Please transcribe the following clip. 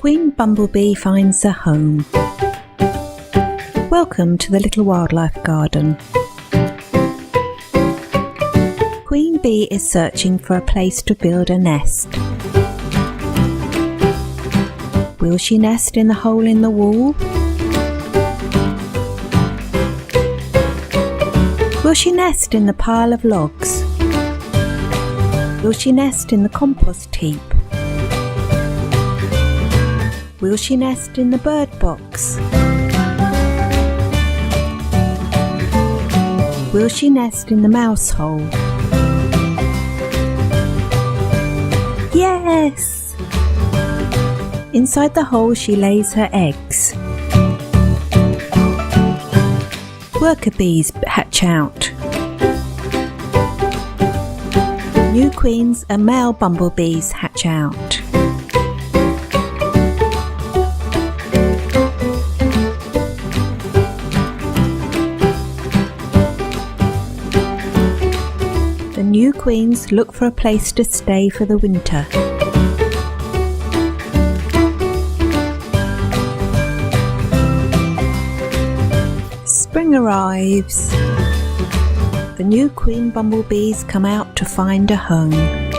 Queen Bumblebee finds a home. Welcome to the Little Wildlife Garden. Queen Bee is searching for a place to build a nest. Will she nest in the hole in the wall? Will she nest in the pile of logs? Will she nest in the compost heap? Will she nest in the bird box? Will she nest in the mouse hole? Yes! Inside the hole she lays her eggs. Worker bees hatch out. New queens and male bumblebees hatch out. The new queens look for a place to stay for the winter. Spring arrives. The new queen bumblebees come out to find a home.